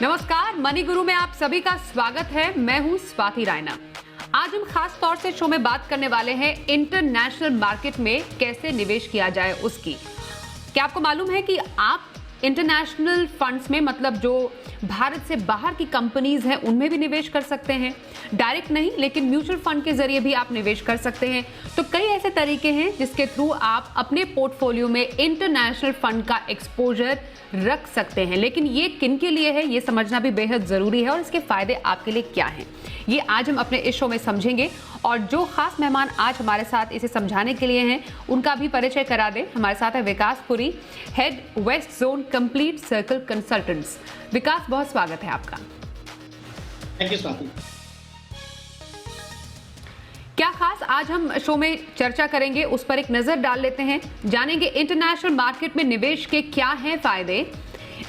नमस्कार, मनी गुरु में आप सभी का स्वागत है। मैं हूं स्वाति रायना। आज हम खास तौर से शो में बात करने वाले हैं इंटरनेशनल मार्केट में कैसे निवेश किया जाए उसकी। क्या आपको मालूम है कि आप इंटरनेशनल फंड्स में, मतलब जो भारत से बाहर की कंपनीज हैं, उनमें भी निवेश कर सकते हैं। डायरेक्ट नहीं, लेकिन म्यूचुअल फंड के जरिए भी आप निवेश कर सकते हैं। तो कई ऐसे तरीके हैं जिसके थ्रू आप अपने पोर्टफोलियो में इंटरनेशनल फंड का एक्सपोजर रख सकते हैं। लेकिन ये किन के लिए है, ये समझना भी बेहद जरूरी है और इसके फायदे आपके लिए क्या हैं, ये आज हम अपने इस शो में समझेंगे। और जो खास मेहमान आज हमारे साथ इसे समझाने के लिए हैं, उनका भी परिचय करा दें। हमारे साथ है Vikas Puri, head west zone complete circle consultants. Vikas, बहुत स्वागत है आपका। Thank you Swati. क्या खास आज हम शो में चर्चा करेंगे, उस पर एक नजर डाल लेते हैं। जानेंगे इंटरनेशनल मार्केट में निवेश के क्या हैं फायदे,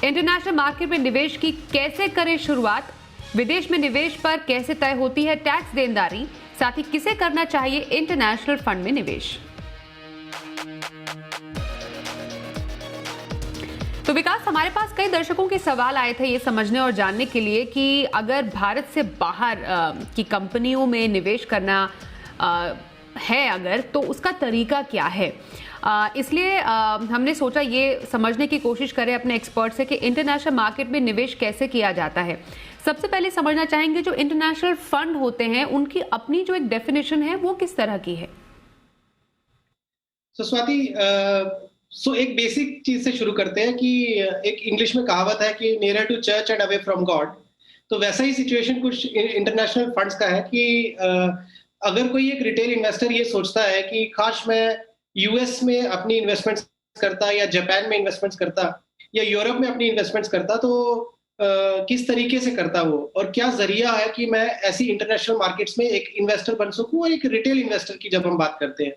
इंटरनेशनल मार्केट में निवेश की कैसे करें शुरुआत, विदेश में निवेश पर कैसे तय होती है टैक्स देनदारी, साथ ही किसे करना चाहिए इंटरनेशनल फंड में निवेश। तो विकास, हमारे पास कई दर्शकों के सवाल आए थे ये समझने और जानने के लिए कि अगर भारत से बाहर की कंपनियों में निवेश करना है अगर, तो उसका तरीका क्या है। इसलिए हमने सोचा ये समझने की कोशिश करें अपने एक्सपर्ट से कि इंटरनेशनल मार्केट में निवेश कैसे किया जाता है। सबसे पहले समझना चाहेंगे जो इंटरनेशनल फंड होते हैं उनकी अपनी जो एक डेफिनेशन है वो किस तरह की है। स्वाति, एक बेसिक चीज से शुरू करते हैं कि एक इंग्लिश में कहावत है कि near to church and away from God. तो वैसा ही सिचुएशन कुछ इंटरनेशनल फंड्स का है कि अगर कोई एक रिटेल इन्वेस्टर ये सोचता है कि काश मैं यूएस में अपनी इन्वेस्टमेंट्स करता, या जापान में इन्वेस्टमेंट्स करता, या यूरोप में अपनी इन्वेस्टमेंट्स करता, तो किस तरीके से करता वो, और क्या जरिया है कि मैं ऐसी इंटरनेशनल मार्केट्स में एक इन्वेस्टर बन सकूं। और एक रिटेल इन्वेस्टर की जब हम बात करते हैं,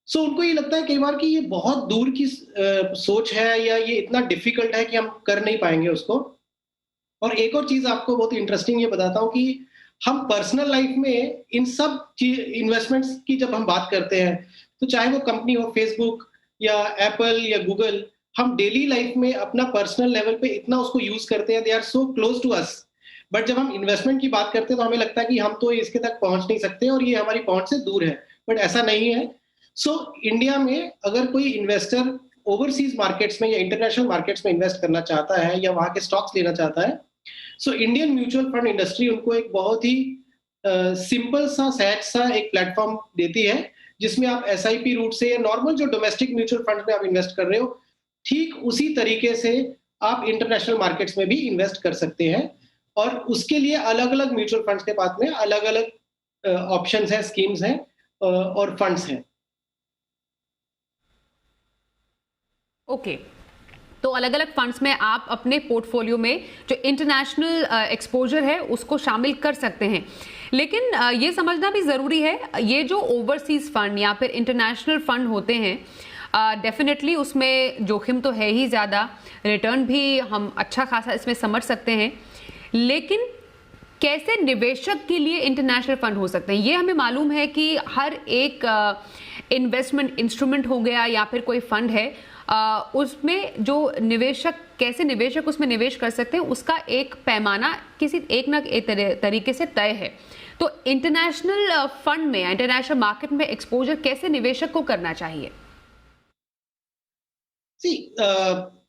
उनको ये लगता है कई बार कि ये बहुत दूर की सोच है, या ये इतना डिफिकल्ट है कि हम कर नहीं पाएंगे उसको। और एक और चीज आपको बहुत इंटरेस्टिंग ये बताता हूँ कि हम पर्सनल लाइफ में इन सब इन्वेस्टमेंट्स की जब हम बात करते हैं, तो चाहे वो कंपनी हो, फेसबुक या एप्पल या गूगल, हम डेली लाइफ में अपना पर्सनल लेवल पे इतना उसको यूज करते हैं, they are so close to us. But जब हम इन्वेस्टमेंट की बात करते हैं तो हमें लगता है कि हम तो इसके तक पहुंच नहीं सकते और ये हमारी पहुंच से दूर है। बट ऐसा नहीं है। इंडिया में अगर कोई इन्वेस्टर ओवरसीज मार्केट्स में या इंटरनेशनल मार्केट्स में इन्वेस्ट करना चाहता है, या वहां के स्टॉक्स लेना चाहता है, इंडियन म्यूचुअल फंड इंडस्ट्री उनको एक बहुत ही सिंपल सा, सहज सा एक प्लेटफॉर्म देती है, जिसमें आप एसआईपी रूट से या नॉर्मल जो डोमेस्टिक म्यूचुअल फंड में आप इन्वेस्ट कर रहे हो, ठीक उसी तरीके से आप इंटरनेशनल मार्केट्स में भी इन्वेस्ट कर सकते हैं। और उसके लिए अलग अलग म्यूचुअल फंड्स के पास में अलग अलग ऑप्शंस हैं, स्कीम्स हैं और फंड्स हैं। ओके, तो अलग अलग फंड्स में आप अपने पोर्टफोलियो में जो इंटरनेशनल एक्सपोजर है उसको शामिल कर सकते हैं। लेकिन ये समझना भी ज़रूरी है, ये जो ओवरसीज फंड या फिर इंटरनेशनल फंड होते हैं, डेफिनेटली उसमें जोखिम तो है ही ज़्यादा, रिटर्न भी हम अच्छा खासा इसमें समझ सकते हैं। लेकिन कैसे निवेशक के लिए इंटरनेशनल फंड हो सकते हैं, ये हमें मालूम है कि हर एक इन्वेस्टमेंट इंस्ट्रूमेंट हो गया या फिर कोई फंड है, उसमें जो निवेशक, कैसे निवेशक उसमें निवेश कर सकते हैं, उसका एक पैमाना किसी एक ना एक तरीके से तय है। तो इंटरनेशनल फंड में, इंटरनेशनल मार्केट में एक्सपोजर कैसे निवेशक को करना चाहिए।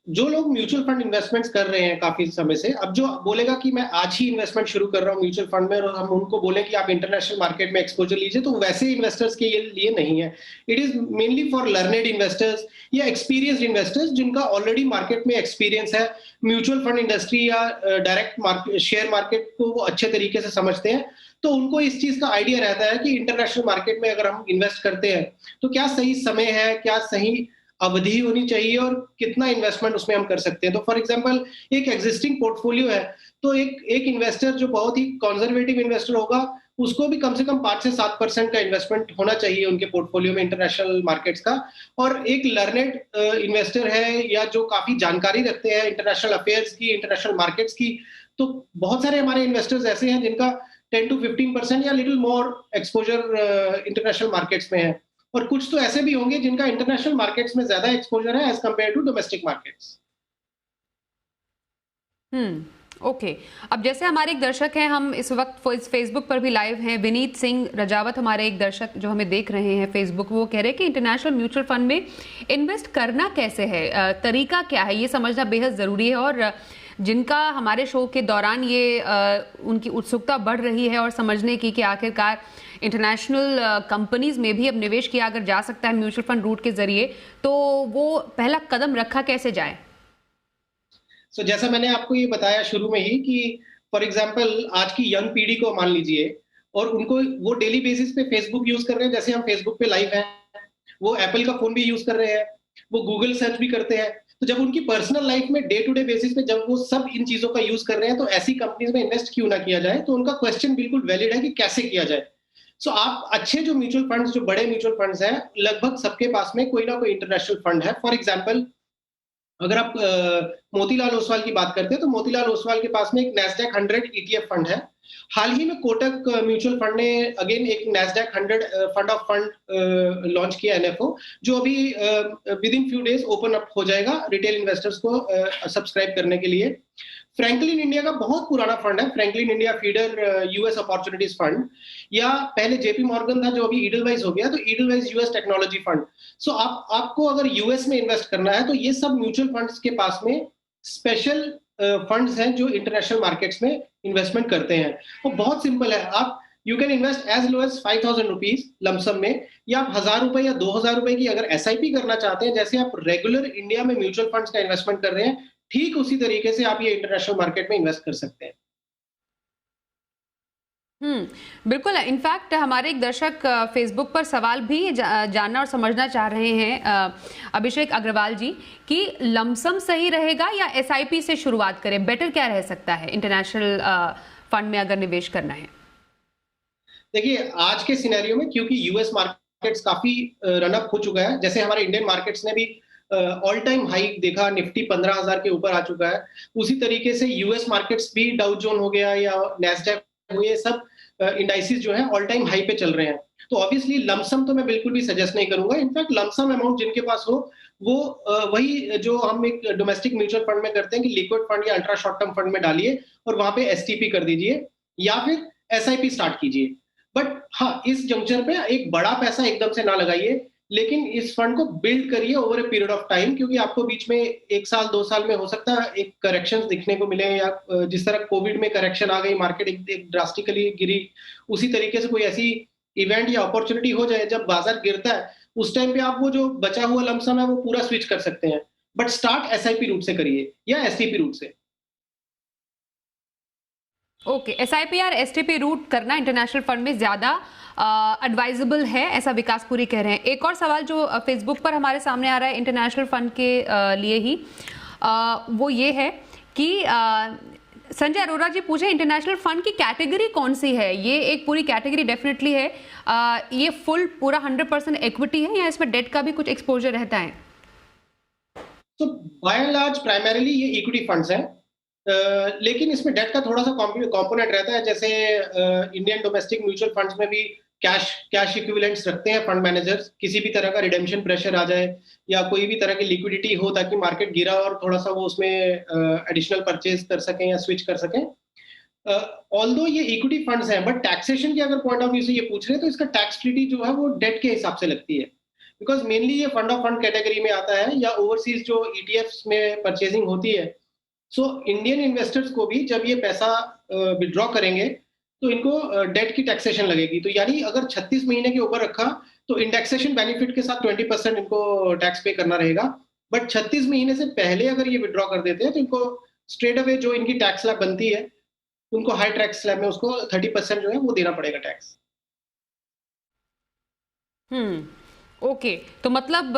जो लोग म्यूचुअल फंड इन्वेस्टमेंट्स कर रहे हैं काफी समय से, अब जो बोलेगा कि मैं आज ही इन्वेस्टमेंट शुरू कर रहा हूं म्यूचुअल फंड में, और हम उनको बोले कि आप इंटरनेशनल मार्केट में एक्सपोजर लीजिए, तो वैसे इन्वेस्टर्स के लिए नहीं है। It is mainly for learned investors या एक्सपीरियंस्ड इन्वेस्टर्स जिनका ऑलरेडी मार्केट में एक्सपीरियंस है, म्यूचुअल फंड इंडस्ट्री या डायरेक्ट शेयर मार्केट को वो अच्छे तरीके से समझते हैं। तो उनको इस चीज का आइडिया रहता है कि इंटरनेशनल मार्केट में अगर हम इन्वेस्ट करते हैं तो क्या सही समय है, क्या सही अवधि होनी चाहिए, और कितना इन्वेस्टमेंट उसमें हम कर सकते हैं। तो फॉर एग्जांपल एक एग्जिस्टिंग पोर्टफोलियो है, तो एक इन्वेस्टर जो बहुत ही कंजर्वेटिव इन्वेस्टर होगा, उसको भी कम से कम 5 से 7% का इन्वेस्टमेंट होना चाहिए उनके पोर्टफोलियो में इंटरनेशनल मार्केट्स का। और एक लर्नेड इन्वेस्टर है या जो काफी जानकारी रखते हैं इंटरनेशनल अफेयर्स की, इंटरनेशनल मार्केट्स की, तो बहुत सारे हमारे इन्वेस्टर्स ऐसे हैं जिनका 10 to 15% या little more exposure international markets में है। और कुछ तो ऐसे भी होंगे जिनका इंटरनेशनल मार्केट्स में ज्यादा एक्सपोजर है as compare to domestic markets. Okay अब जैसे हमारे एक दर्शक हैं, हम इस वक्त फेसबुक पर भी लाइव हैं, विनीत सिंह रजावत हमारे एक दर्शक जो हमें देख रहे हैं फेसबुक, वो कह रहे हैं कि इंटरनेशनल म्यूचुअल फंड में इन्वेस्ट करना कैसे है, तरीका क्या है, ये समझना बेहद ज़रूरी है। और जिनका हमारे शो के दौरान ये उनकी उत्सुकता बढ़ रही है और समझने की कि आखिरकार इंटरनेशनल कंपनीज में भी अब निवेश किया अगर जा सकता है म्यूचुअल फंड रूट के जरिए, तो वो पहला कदम रखा कैसे जाए। सो जैसा मैंने आपको ये बताया शुरू में ही कि फॉर एग्जांपल आज की यंग पीढ़ी को मान लीजिए, और उनको वो डेली बेसिस पे फेसबुक यूज कर रहे हैं, जैसे हम फेसबुक पे लाइव हैं, वो एप्पल का फोन भी यूज कर रहे हैं, वो गूगल सर्च भी करते हैं। तो जब उनकी पर्सनल लाइफ में डे टू डे बेसिस पे जब वो सब इन चीजों का यूज कर रहे हैं, तो ऐसी कंपनीज में इन्वेस्ट क्यों ना किया जाए। तो उनका क्वेश्चन बिल्कुल वैलिड है कि कैसे किया जाए। सो आप अच्छे जो म्यूचुअल फंड्स, जो बड़े म्यूचुअल फंड्स हैं, लगभग सबके पास में कोई ना कोई इंटरनेशनल फंड है। फॉर एग्जाम्पल अगर आप मोतीलाल ओसवाल की बात करते हैं, तो मोतीलाल ओसवाल के पास में एक नैस्डैक 100 ईटीएफ फंड है। हाल ही में कोटक म्यूचुअल फंड ने अगेन एक Nasdaq 100 fund of fund launch किया, एनएफओ, जो अभी with in few days open up हो जाएगा रिटेल इन्वेस्टर्स को सब्सक्राइब करने के लिए। फ्रैंकलिन इंडिया का बहुत पुराना फंड है, Franklin India feeder US opportunities fund, या पहले जेपी मॉर्गन था जो अभी ईडलवाइज हो गया, तो ईडलवाइज यूएस टेक्नोलॉजी फंड। सो आपको अगर यूएस में इन्वेस्ट करना है, तो ये सब म्यूचुअल फंड्स के पास में स्पेशल फंड्स हैं जो इंटरनेशनल मार्केट्स में इन्वेस्टमेंट करते हैं। वो बहुत सिंपल है, आप you can invest as low as 5,000 rupees lump sum में, या आप 1,000 रुपए या 2,000 रुपए की अगर एसआईपी करना चाहते हैं, जैसे आप रेगुलर इंडिया में म्यूचुअल फंड्स का इन्वेस्टमेंट कर रहे हैं, ठीक उसी तरीके से आप ये इंटरनेशनल मार्केट में इन्वेस्ट कर सकते हैं। बिल्कुल। इनफैक्ट हमारे एक दर्शक फेसबुक पर सवाल भी जानना और समझना चाह रहे हैं, अभिषेक अग्रवाल जी, कि लमसम सही रहेगा या एसआईपी से शुरुआत करें, बेटर क्या रह सकता है इंटरनेशनल फंड में अगर निवेश करना है। देखिए आज के सिनेरियो में, क्योंकि यूएस मार्केट्स काफी रन अप हो चुका है, जैसे हमारे इंडियन मार्केट्स ने भी ऑल टाइम हाई देखा, निफ्टी 15,000 के ऊपर आ चुका है, उसी तरीके से यूएस मार्केट्स भी, डाउ जोन हो गया या नैस्डैक, ये सब इंडाइसिस जो है ऑल टाइम हाई पे चल रहे हैं। तो ऑब्वियसली लमसम तो मैं बिल्कुल भी सजेस्ट नहीं करूंगा। इनफैक्ट लमसम अमाउंट जिनके पास हो, वो वही जो हम एक डोमेस्टिक म्यूचुअल फंड में करते हैं कि लिक्विड फंड या अल्ट्रा शॉर्ट टर्म फंड में डालिए और वहां पे एसटीपी कर दीजिए या फिर एसआईपी स्टार्ट कीजिए। बट हाँ, इस जंक्चर पे एक बड़ा पैसा एकदम से ना लगाइए, लेकिन इस फंड को बिल्ड करिए over a period of time, क्योंकि आपको बीच में 1 साल 2 साल में हो सकता है एक करेक्शंस दिखने को मिले, या जिस तरह कोविड में करेक्शन आ गई, मार्केट एक ड्रास्टिकली गिरी, उसी तरीके से कोई ऐसी इवेंट या अपॉर्चुनिटी हो जाए जब बाजार गिरता है, उस टाइम पे आप वो जो बचा हुआ लमसम है वो पूरा स्विच कर सकते हैं। बट स्टार्ट एसआईपी रूट से करिए या एसटीपी रूट से। ओके, एसआईपी और एसटीपी रूट करना इंटरनेशनल फंड में ज्यादा एडवाइजेबल है, ऐसा विकासपुरी कह रहे हैं। एक और सवाल जो फेसबुक पर हमारे सामने आ रहा है इंटरनेशनल फंड के लिए ही, वो ये है कि संजय अरोरा जी पूछे, इंटरनेशनल फंड की कैटेगरी कौन सी है। ये एक पूरी कैटेगरी डेफिनेटली है, ये पूरा 100% इक्विटी है या इसमें डेट का भी कुछ एक्सपोजर रहता है। तो बाय एंड लार्ज प्राइमरीली ये इक्विटी फंड्स हैं, लेकिन इसमें डेट का थोड़ा सा कंपोनेंट रहता है। जैसे इंडियन डोमेस्टिक म्यूचुअल फंड्स में भी कैश इक्विवेलेंट्स रखते हैं फंड मैनेजर्स, किसी भी तरह का रिडेम्पशन प्रेशर आ जाए या कोई भी तरह की लिक्विडिटी हो, ताकि मार्केट गिरा और थोड़ा सा वो उसमें एडिशनल परचेज कर सकें या स्विच कर सकें। ऑल्दो ये इक्विटी फंड्स हैं, बट टैक्सेशन के अगर पॉइंट ऑफ व्यू से ये पूछ रहे हैं, तो इसका टैक्स ट्रीटी जो है वो डेट के हिसाब से लगती है, बिकॉज मेनली ये फंड ऑफ फंड कैटेगरी में आता है या ओवरसीज जो ईटीएफ्स में परचेजिंग होती है। सो इंडियन इन्वेस्टर्स को भी जब ये पैसा विड्रॉ करेंगे तो इनको डेट की टैक्सेशन लगेगी। तो यानी अगर 36 महीने के ऊपर रखा तो इंडेक्सेशन बेनिफिट के साथ 20% इनको टैक्स पे करना रहेगा। बट 36 महीने से पहले अगर ये विड्रॉ कर देते हैं तो इनको स्ट्रेट अवे जो इनकी टैक्स स्लैब बनती है, उनको हाई टैक्स स्लैब में उसको 30% जो है वो देना पड़ेगा टैक्स। ओके, तो मतलब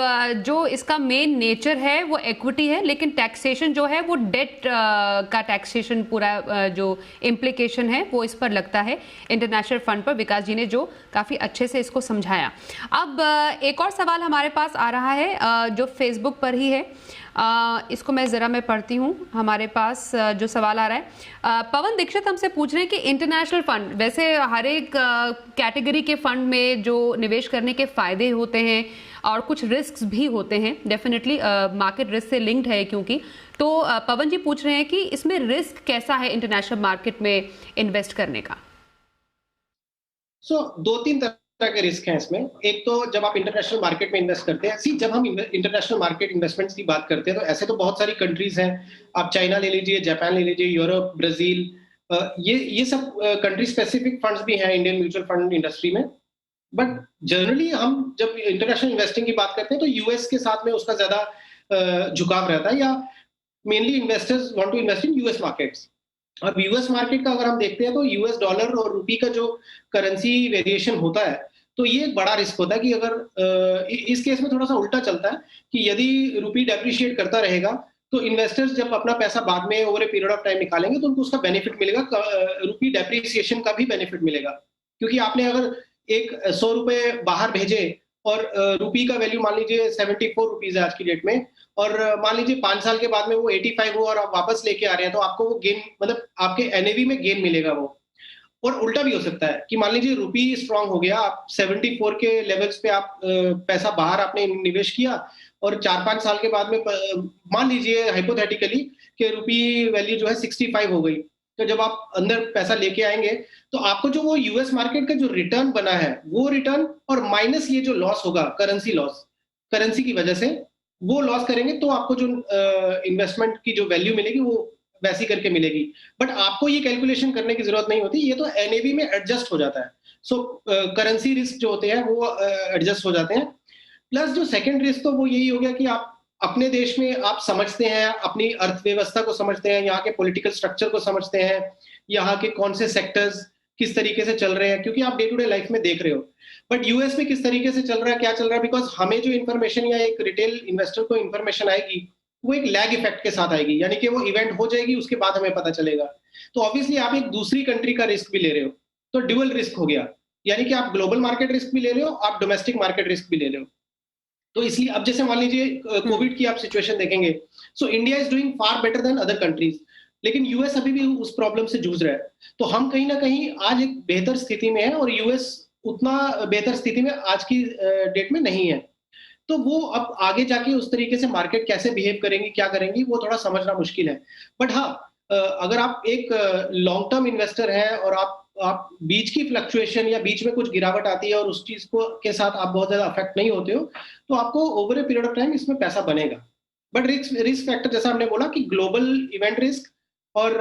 जो इसका मेन नेचर है वो इक्विटी है, लेकिन टैक्सेशन जो है वो डेट का टैक्सेशन पूरा जो इम्प्लीकेशन है वो इस पर लगता है इंटरनेशनल फंड पर। विकास जी ने जो काफ़ी अच्छे से इसको समझाया। अब एक और सवाल हमारे पास आ रहा है जो फेसबुक पर ही है, इसको मैं ज़रा मैं पढ़ती हूँ। हमारे पास जो सवाल आ रहा है, पवन दीक्षित हमसे पूछ रहे हैं कि इंटरनेशनल फंड, वैसे हर एक कैटेगरी के फंड में जो निवेश करने के फ़ायदे होते हैं और कुछ रिस्क भी होते हैं, डेफिनेटली मार्केट रिस्क से लिंक्ड है क्योंकि। तो पवन जी पूछ रहे हैं कि इसमें रिस्क कैसा है इंटरनेशनल मार्केट में इन्वेस्ट करने का। दो तीन तरह के रिस्क हैं इसमें। एक तो जब आप इंटरनेशनल मार्केट में इन्वेस्ट करते हैं, जब हम इंटरनेशनल मार्केट इन्वेस्टमेंट्स की बात करते हैं तो ऐसे तो बहुत सारी कंट्रीज हैं। आप चाइना ले लीजिए, जापान ले लीजिए, यूरोप, ब्राजील, ये सब कंट्री स्पेसिफिक फंड्स भी हैं इंडियन म्यूचुअल फंड इंडस्ट्री में। बट जनरली हम जब इंटरनेशनल इन्वेस्टिंग की बात करते हैं तो यूएस के साथ में उसका ज्यादा झुकाव रहता है, या mainly investors want to invest in US markets. अब यूएस मार्केट का अगर हम देखते हैं तो यूएस डॉलर और रुपी का जो करेंसी वेरिएशन होता है, तो ये एक बड़ा रिस्क होता है कि अगर इस केस में थोड़ा सा उल्टा चलता है कि यदि रुपी डेप्रिशिएट करता रहेगा तो इन्वेस्टर्स जब अपना पैसा बाद में over a period of time निकालेंगे तो उनको उसका बेनिफिट मिलेगा, रुपी डेप्रिसिएशन का भी बेनिफिट मिलेगा। क्योंकि आपने अगर एक 100 रुपए बाहर भेजे और रुपी का वैल्यू मान लीजिए 74 रुपीज है आज की डेट में, और मान लीजिए 5 साल के बाद में वो 85 हो और आप वापस लेके आ रहे हैं, तो आपको वो गेन, मतलब आपके एनएवी में गेन मिलेगा वो। और उल्टा भी हो सकता है कि मान लीजिए रुपी स्ट्रांग हो गया, आप 74 के लेवल्स पे आप पैसा बाहर आपने निवेश किया और 4-5 साल के बाद में मान लीजिए हाइपोथेटिकली कि रुपी वैल्यू जो है 65 हो गई, तो जब आप अंदर पैसा लेके आएंगे तो आपको जो वो यूएस मार्केट का जो रिटर्न बना है वो रिटर्न और माइनस ये जो लॉस होगा, करेंसी लॉस, करेंसी की वजह से वो लॉस करेंगे, तो आपको जो इन्वेस्टमेंट की जो वैल्यू मिलेगी वो वैसी करके मिलेगी। बट आपको ये कैलकुलेशन करने की जरूरत नहीं होती, ये तो एनएवी में एडजस्ट हो जाता है। करेंसी रिस्क जो होते हैं वो एडजस्ट हो जाते हैं। प्लस जो सेकंड रिस्क तो वो यही हो गया कि आप अपने देश में आप समझते हैं, अपनी अर्थव्यवस्था को समझते हैं, यहाँ के पॉलिटिकल स्ट्रक्चर को समझते हैं, यहाँ के कौन से सेक्टर्स किस तरीके से चल रहे हैं, क्योंकि आप डे टू डे लाइफ में देख रहे हो। बट यूएस में किस तरीके से चल रहा है, क्या चल रहा है, बिकॉज हमें जो इन्फॉर्मेशन या एक रिटेल इन्वेस्टर को इन्फॉर्मेशन आएगी वो एक लैग इफेक्ट के साथ आएगी, यानी कि वो इवेंट हो जाएगी उसके बाद हमें पता चलेगा। तो ऑब्वियसली आप एक दूसरी कंट्री का रिस्क भी ले रहे हो, तो ड्यूअल रिस्क हो गया, यानी कि आप ग्लोबल मार्केट रिस्क भी ले रहे हो, आप डोमेस्टिक मार्केट रिस्क भी ले रहे हो। तो इसलिए अब जैसे मान लीजिए कोविड की आप सिचुएशन देखेंगे, so India is doing far better than other countries, लेकिन यूएस अभी भी उस प्रॉब्लम से जूझ रहा है। तो हम कहीं ना कहीं आज एक बेहतर स्थिति में है और यूएस उतना बेहतर स्थिति में आज की डेट में नहीं है। तो वो अब आगे जाके उस तरीके से मार्केट कैसे बिहेव करेंगी, क्या करेंगी, वो थोड़ा समझना मुश्किल है। बट हाँ, अगर आप एक लॉन्ग टर्म इन्वेस्टर हैं और आप बीच की फ्लक्चुएशन या बीच में कुछ गिरावट आती है और उस चीज को के साथ आप बहुत ज्यादा अफेक्ट नहीं होते हो, तो आपको over a period of time इसमें पैसा बनेगा। बट रिस्क फैक्टर जैसा हमने बोला कि ग्लोबल इवेंट रिस्क और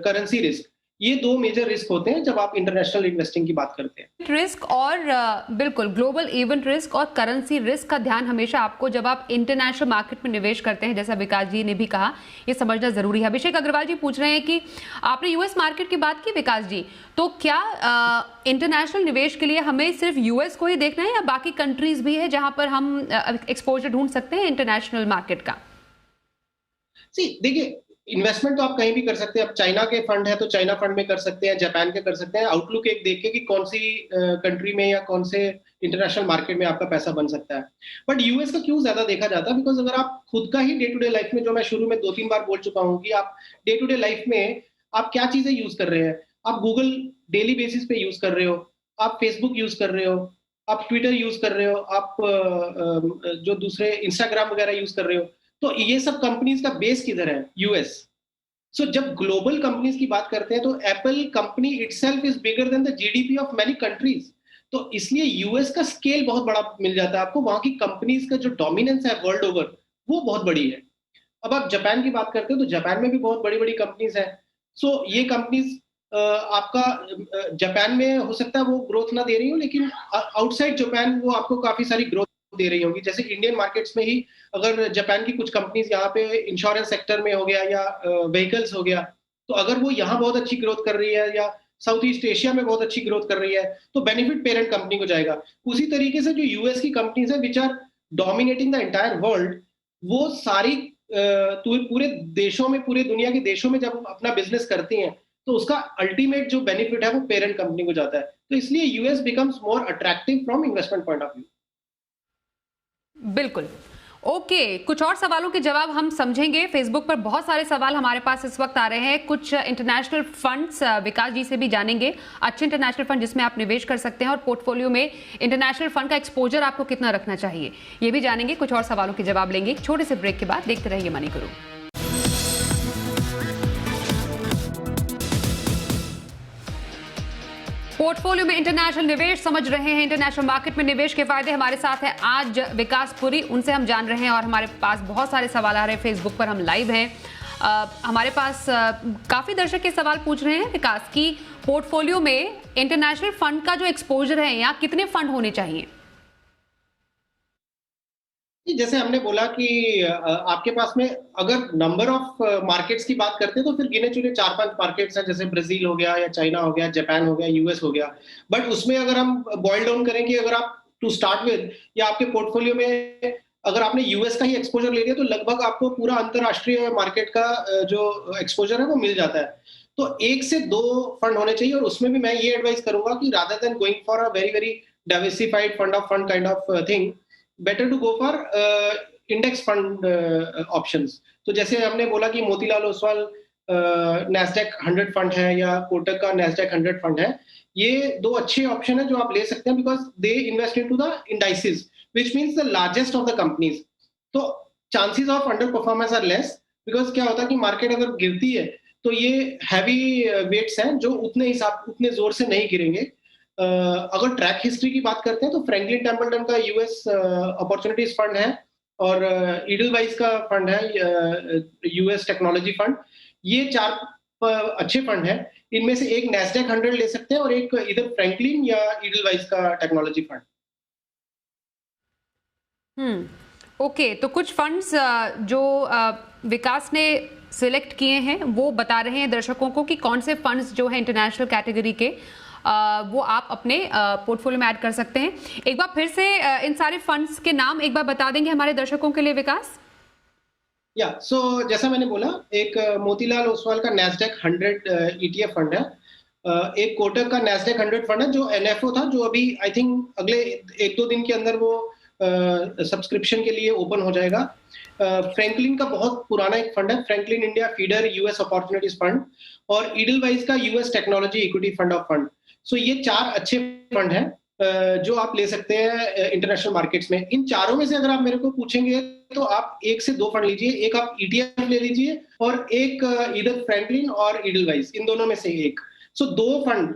करेंसी रिस्क, ये दो मेजर रिस्क होते हैं जब आप इंटरनेशनल इन्वेस्टिंग की बात करते हैं। रिस्क और बिल्कुल ग्लोबल इवेंट रिस्क और करेंसी रिस्क का ध्यान हमेशा आपको जब आप इंटरनेशनल मार्केट में निवेश करते हैं, जैसा विकास जी ने भी कहा, ये समझना जरूरी है। अभिषेक अग्रवाल जी पूछ रहे हैं कि आपने यूएस मार्केट की बात की विकास जी, तो क्या इंटरनेशनल निवेश के लिए हमें सिर्फ यूएस को ही देखना है या बाकी कंट्रीज भी है जहां पर हम एक्सपोजर ढूंढ सकते हैं इंटरनेशनल मार्केट का? देखिए, इन्वेस्टमेंट तो आप कहीं भी कर सकते हैं। अब चाइना के फंड है तो चाइना फंड में कर सकते हैं, जापान के कर सकते हैं। आउटलुक एक देख के कि कौन सी कंट्री में या कौन से इंटरनेशनल मार्केट में आपका पैसा बन सकता है। बट यूएस का क्यों ज्यादा देखा जाता है, बिकॉज अगर आप खुद का ही डे टू डे लाइफ में, जो मैं शुरू में 2-3 बार बोल चुका हूँ कि आप डे टू डे लाइफ में आप क्या चीजें यूज कर रहे हैं। आप गूगल डेली बेसिस पे यूज कर रहे हो, आप फेसबुक यूज कर रहे हो, आप ट्विटर यूज कर रहे हो, आप जो दूसरे इंस्टाग्राम वगैरह यूज कर रहे हो। तो ये सब कंपनीज का बेस किधर है? यूएस। सो जब ग्लोबल कंपनीज की बात करते हैं तो Apple company itself is bigger than the GDP of many countries. तो इसलिए यूएस का स्केल बहुत बड़ा मिल जाता है आपको, वहां की कंपनीज का जो डोमिनेंस है वर्ल्ड ओवर वो बहुत बड़ी है। अब आप जापान की बात करते हो तो जापान में भी बहुत बड़ी बड़ी कंपनीज है। सो ये कंपनीज आपका जापान में हो सकता है वो ग्रोथ ना दे रही हो, लेकिन आउटसाइड जापान वो आपको काफी सारी ग्रोथ दे रही होगी। जैसे इंडियन मार्केट्स में ही अगर जापान की कुछ कंपनीज यहाँ पे इंश्योरेंस सेक्टर में हो गया या व्हीकल्स हो गया, तो अगर वो यहाँ बहुत अच्छी ग्रोथ कर रही है या साउथ ईस्ट एशिया में बहुत अच्छी ग्रोथ कर रही है तो बेनिफिट पेरेंट कंपनी को जाएगा। उसी तरीके से जो यूएस की कंपनीज है which are dominating the entire world, वो सारी पूरे देशों में, पूरे दुनिया के देशों में जब अपना बिजनेस करती हैं तो उसका अल्टीमेट जो बेनिफिट है वो पेरेंट कंपनी को जाता है। तो इसलिए US becomes more attractive from investment point of view. बिल्कुल, ओके, कुछ और सवालों के जवाब हम समझेंगे। फेसबुक पर बहुत सारे सवाल हमारे पास इस वक्त आ रहे हैं। कुछ इंटरनेशनल फंड्स विकास जी से भी जानेंगे, अच्छे इंटरनेशनल फंड जिसमें आप निवेश कर सकते हैं और पोर्टफोलियो में इंटरनेशनल फंड का एक्सपोजर आपको कितना रखना चाहिए, ये भी जानेंगे। कुछ और सवालों के जवाब लेंगे एक छोटे से ब्रेक के बाद। देखते रहिए मनी गुरु। पोर्टफोलियो में इंटरनेशनल निवेश समझ रहे हैं, इंटरनेशनल मार्केट में निवेश के फायदे। हमारे साथ है आज विकास पुरी, उनसे हम जान रहे हैं और हमारे पास बहुत सारे सवाल आ रहे हैं। फेसबुक पर हम लाइव हैं। हमारे पास काफी दर्शक के सवाल पूछ रहे हैं विकास की, पोर्टफोलियो में इंटरनेशनल फंड का जो एक्सपोजर है यहाँ कितने फंड होने चाहिए? जैसे हमने बोला कि आपके पास में अगर नंबर ऑफ मार्केट्स की बात करते हैं तो फिर गिने चुने 4-5 मार्केट्स हैं, जैसे ब्राजील हो गया या चाइना हो गया, जापान हो गया, यूएस हो गया। बट उसमें अगर हम बॉइल डाउन करें कि अगर आप टू स्टार्ट विद या आपके पोर्टफोलियो में अगर आपने यूएस का ही एक्सपोजर ले लिया तो लगभग आपको पूरा अंतरराष्ट्रीय मार्केट का जो एक्सपोजर है वो मिल जाता है। तो 1 से 2 फंड होने चाहिए और उसमें भी मैं ये एडवाइस करूंगा कि rather than going for a very very diversified fund of fund kind of thing, better to go for index fund options. तो जैसे हमने बोला कि मोतीलाल ओसवाल नैस्डैक 100 फंड है या कोटक का नैस्डैक 100 फंड है, ये 2 अच्छे ऑप्शन है जो आप ले सकते हैं because they invest into the indices which means the largest of the companies. तो chances of under performance are less because क्या होता है कि मार्केट अगर गिरती है तो ये हैवी वेट्स हैं जो उतने जोर से नहीं गिरेंगे। अगर ट्रैक हिस्ट्री की बात करते हैं तो फ्रैंकलिन टेम्पल्टन का यूएस अपॉर्चुनिटीज फंड है और ईडलवाइज का फंड है यूएस टेक्नोलॉजी फंड। ये 4 अच्छे फंड हैं। इनमें से एक नैस्डैक 100 ले सकते हैं और एक इधर फ्रैंकलिन या ईडलवाइज का टेक्नोलॉजी फंड। ओके, तो कुछ फंड्स जो विकास ने सिलेक्ट किए हैं वो बता रहे हैं दर्शकों को कि कौन से फंड्स जो है इंटरनेशनल कैटेगरी के वो आप अपने पोर्टफोलियो में ऐड कर सकते हैं। एक बार फिर से इन सारे फंड्स के नाम एक बार बता देंगे हमारे दर्शकों के लिए विकास? सो जैसा मैंने बोला, एक मोतीलाल ओसवाल का नैस्डैक 100 ईटीएफ फंड है, एक कोटक का नैस्डैक 100 फंड है जो एनएफओ था, जो अभी आई थिंक अगले 1-2 दिन के अंदर वो सब्सक्रिप्शन के लिए ओपन हो जाएगा। फ्रैंकलिन का बहुत पुराना एक फंड है, Franklin India feeder US opportunities fund, और ईडलवाइज का US technology equity fund of fund. So ये 4 अच्छे फंड हैं जो आप ले सकते हैं इंटरनेशनल मार्केट्स में। इन चारों में से अगर आप मेरे को पूछेंगे तो आप 1 से 2 फंड लीजिए, एक आप ईटीएफ ले लीजिए और एक इधर फ्रैंकलिन और ईडलवाइज, इन दोनों में से एक। सो 2 फंड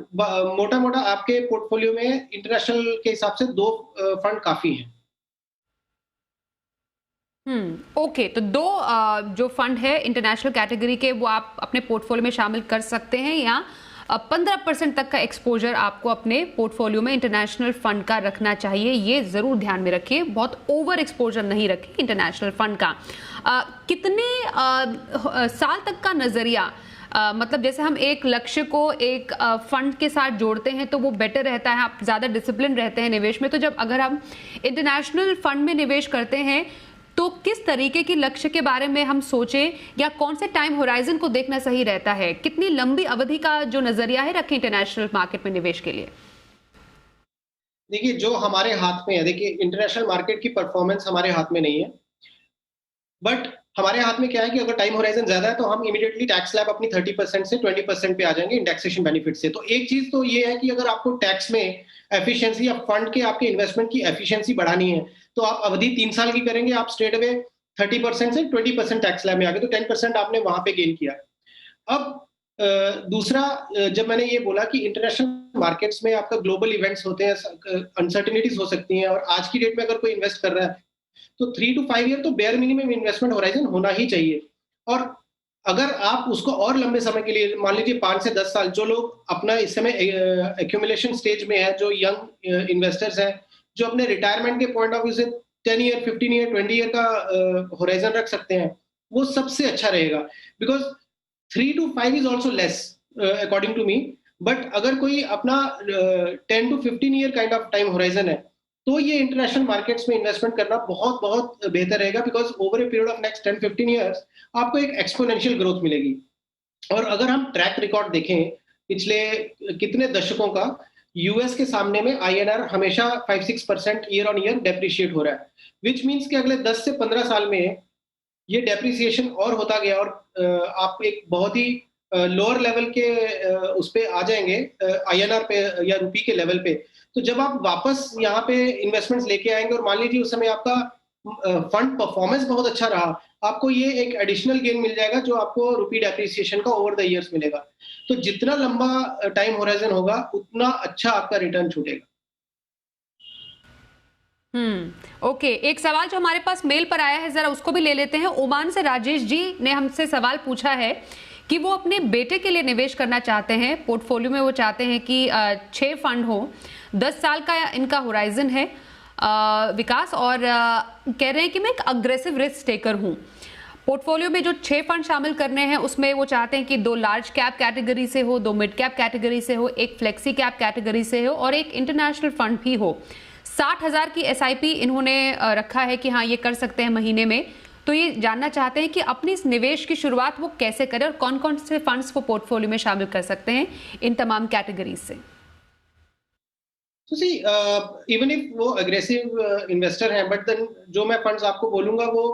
मोटा मोटा आपके पोर्टफोलियो में इंटरनेशनल के हिसाब से 2 फंड काफी हैं। ओके, तो 2 जो फंड है इंटरनेशनल कैटेगरी के वो आप अपने पोर्टफोलियो में शामिल कर सकते हैं। या 15% तक का एक्सपोजर आपको अपने पोर्टफोलियो में इंटरनेशनल फंड का रखना चाहिए, ये जरूर ध्यान में रखिए। बहुत ओवर एक्सपोजर नहीं रखें इंटरनेशनल फंड का। कितने साल तक का नजरिया, मतलब जैसे हम एक लक्ष्य को एक फंड के साथ जोड़ते हैं तो वो बेटर रहता है, आप ज्यादा डिसिप्लिन रहते हैं निवेश में। तो जब अगर हम इंटरनेशनल फंड में निवेश करते हैं तो किस तरीके की लक्ष्य के बारे में हम सोचें या कौन से टाइम होराइजन को देखना सही रहता है? कितनी लंबी अवधि का जो नजरिया है रखें इंटरनेशनल मार्केट में निवेश के लिए? देखिए, जो हमारे हाथ में है, देखिए इंटरनेशनल मार्केट की परफॉर्मेंस हमारे हाथ में नहीं है, बट हमारे हाथ में क्या है कि अगर टाइम होराइजन ज्यादा है तो हम इमीडिएटली टैक्स स्लैब अपनी 30% से 20% पे आ जाएंगे इंडेक्सेशन बेनिफिट से। तो एक चीज तो ये है कि अगर आपको टैक्स में एफिशिएंसी या फंड के आपके इन्वेस्टमेंट की एफिशिएंसी बढ़ानी है तो आप अवधि 3 साल की करेंगे, आप स्ट्रेट अवे 30% से 20% टैक्स स्लैब में आ गए, तो 10% आपने वहां पे गेन किया। अब दूसरा, जब मैंने ये बोला कि इंटरनेशनल मार्केट्स में आपका ग्लोबल इवेंट्स होते हैं, अनसर्टिनिटीज हो सकती हैं, और आज की डेट में अगर कोई इन्वेस्ट कर रहा है तो 3 to 5 ईयर तो बेयर मिनिमम इन्वेस्टमेंट होराइजन होना ही चाहिए। और अगर आप उसको और लंबे समय के लिए, मान लीजिए 5 से 10 साल, जो लोग अपना इस समय एक्यूमुलेशन स्टेज में है, जो यंग इन्वेस्टर्स हैं, जो अपने रिटायरमेंट के पॉइंट ऑफ व्यू से 10 ईयर, 15 ईयर, 20 ईयर का होराइजन रख सकते हैं, वो सबसे अच्छा रहेगा। Because 3 to 5 is also less according to me. But अगर कोई अपना 10 to 15 ईयर काइंड ऑफ टाइम होराइजन है तो ये इंटरनेशनल मार्केट्स में इन्वेस्टमेंट करना बहुत बहुत बेहतर रहेगा, because over a period of next 10-15 years आपको एक एक्सपोनेंशियल ग्रोथ मिलेगी। और अगर हम ट्रैक रिकॉर्ड देखें पिछले कितने दशकों का, यूएस के सामने में आईएनआर हमेशा 5-6% ईयर ऑन ईयर डेप्रिशिएट हो रहा है, विच मीन्स कि अगले 10 से 15 साल में ये डेप्रिसिएशन और होता गया और आप एक बहुत ही लोअर लेवल के उस पे आ जाएंगे आईएनआर पे या रुपी के लेवल पे। तो जब आप वापस यहाँ पे इन्वेस्टमेंट्स लेके आएंगे और मान लीजिए उस समय आपका फंड परफॉर्मेंस बहुत अच्छा रहा, आपको ये एक एडिशनल गेन मिल जाएगा जो आपको रुपी डेप्रिसिएशन का ओवर द इयर्स मिलेगा। तो जितना लंबा टाइम होराइजन होगा उतना अच्छा आपका रिटर्न छूटेगा। ओके, एक सवाल जो हमारे पास मेल पर आया है जरा उसको भी ले लेते हैं। ओमान से राजेश जी ने हमसे सवाल पूछा है कि वो अपने बेटे के लिए निवेश करना चाहते हैं, पोर्टफोलियो में वो चाहते हैं कि 6 फंड हो, 10 साल का इनका होराइजन है विकास, और कह रहे हैं कि मैं एक अग्रेसिव रिस्क टेकर हूं। पोर्टफोलियो में जो 6 फंड शामिल करने हैं उसमें वो चाहते हैं कि 2 लार्ज कैप कैटेगरी से हो, 2 मिड कैप कैटेगरी से हो, एक फ्लेक्सी कैप कैटेगरी से हो और एक इंटरनेशनल फंड भी हो। 60,000 की एसआईपी इन्होंने रखा है कि हाँ ये कर सकते हैं महीने में। तो ये जानना चाहते हैं कि अपनी इस निवेश की शुरुआत वो कैसे करें और कौन कौन से फंड्स वो पोर्टफोलियो में शामिल कर सकते हैं इन तमाम कैटेगरीज से। तो सी इवन इफ वो अग्रेसिव इन्वेस्टर हैं, बट देन जो मैं फंड्स आपको बोलूंगा वो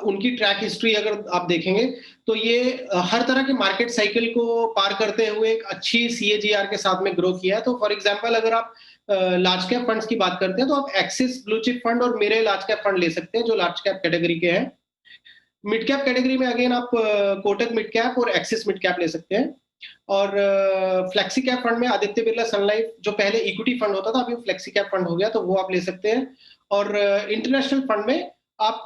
उनकी ट्रैक हिस्ट्री अगर आप देखेंगे तो ये हर तरह के मार्केट साइकिल को पार करते हुए एक अच्छी सीएजीआर के साथ में ग्रो किया है। तो फॉर एग्जांपल अगर आप लार्ज कैप फंड्स की बात करते हैं तो आप एक्सिस ब्लू चिप फंड और मेरे लार्ज कैप फंड ले सकते हैं जो लार्ज कैप कैटेगरी के हैं। मिड कैप कैटेगरी में अगेन आप कोटक मिड कैप और एक्सिस मिड कैप ले सकते हैं। और फ्लेक्सी कैप फंड में आदित्य बिरला सन लाइफ जो पहले इक्विटी फंड होता था अभी फ्लेक्सी कैप फंड हो गया तो वो आप ले सकते हैं। और इंटरनेशनल फंड में आप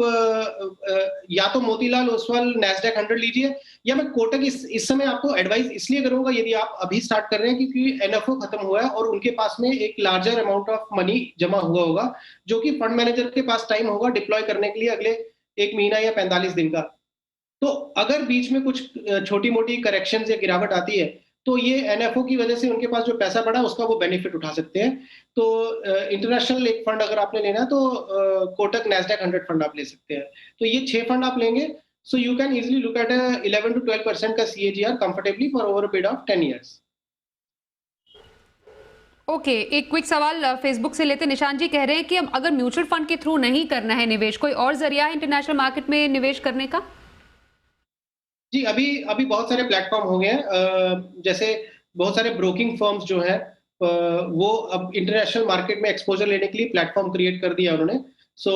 या तो मोतीलाल ओसवाल नैस्डैक 100 लीजिए, या मैं कोटक इस समय आपको एडवाइस इसलिए करूंगा यदि आप अभी स्टार्ट कर रहे हैं क्योंकि एनएफओ खत्म हुआ है और उनके पास में एक लार्जर अमाउंट ऑफ मनी जमा हुआ होगा जो कि फंड मैनेजर के पास टाइम होगा डिप्लॉय करने के लिए अगले 1 महीना या 45 दिन का। तो अगर बीच में कुछ छोटी मोटी करेक्शन या गिरावट आती है तो ये एनएफओ की वजह से उनके पास जो पैसा पड़ा उसका वो बेनिफिट उठा सकते हैं। तो इंटरनेशनल एक फंड अगर आपने लेना है तो कोटक नैस्डैक 100 फंड आप ले सकते हैं। तो ये 6 फंड आप लेंगे so you can easily look at 11 to 12% का CAGR comfortably for over a period of 10 years। Okay, एक क्विक सवाल फेसबुक से लेते। निशान जी कह रहे हैं कि अब अगर म्यूचुअल फंड के थ्रू नहीं करना है निवेश, कोई और जरिया है इंटरनेशनल मार्केट में निवेश करने का? जी अभी बहुत सारे प्लेटफॉर्म हो गए हैं, जैसे बहुत सारे ब्रोकिंग फर्म्स जो हैं वो अब इंटरनेशनल मार्केट में एक्सपोजर लेने के लिए प्लेटफॉर्म क्रिएट कर दिया उन्होंने। सो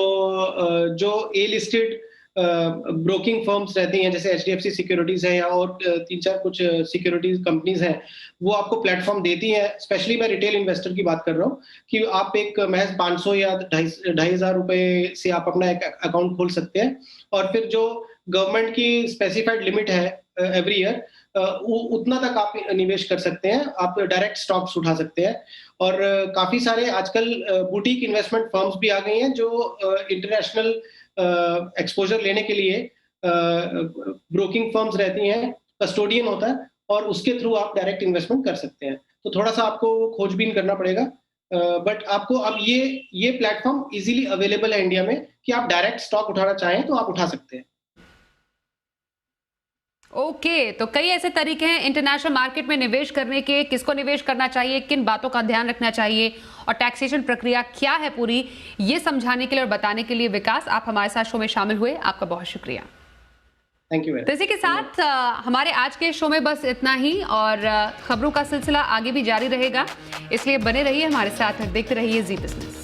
जो ए लिस्टेड ब्रोकिंग फर्म्स रहती हैं जैसे एचडीएफसी सिक्योरिटीज है या और 3-4 कुछ सिक्योरिटीज कंपनीज हैं वो आपको प्लेटफॉर्म देती हैं। स्पेशली मैं रिटेल इन्वेस्टर की बात कर रहा हूँ कि आप एक महज 500 या 2,500 रुपए से आप अपना एक अकाउंट खोल सकते हैं और फिर जो गवर्नमेंट की स्पेसिफाइड लिमिट है एवरी ईयर उतना तक आप निवेश कर सकते हैं। आप डायरेक्ट स्टॉक्स उठा सकते हैं और काफी सारे आजकल बुटीक इन्वेस्टमेंट फर्म्स भी आ गई हैं जो इंटरनेशनल एक्सपोजर लेने के लिए ब्रोकिंग फर्म्स रहती हैं, कस्टोडियन होता है और उसके थ्रू आप डायरेक्ट इन्वेस्टमेंट कर सकते हैं। तो थोड़ा सा आपको खोजबीन करना पड़ेगा, बट आपको अब ये प्लेटफॉर्म इजीली अवेलेबल है इंडिया में कि आप डायरेक्ट स्टॉक उठाना चाहें तो आप उठा सकते हैं। ओके, तो कई ऐसे तरीके हैं इंटरनेशनल मार्केट में निवेश करने के, किसको निवेश करना चाहिए, किन बातों का ध्यान रखना चाहिए और टैक्सेशन प्रक्रिया क्या है पूरी, ये समझाने के लिए और बताने के लिए विकास आप हमारे साथ शो में शामिल हुए, आपका बहुत शुक्रिया। Thank you. तो इसी के साथ हमारे आज के शो में बस इतना ही और खबरों का सिलसिला आगे भी जारी रहेगा, इसलिए बने रहिए हमारे साथ, देखते रहिए जी बिजनेस।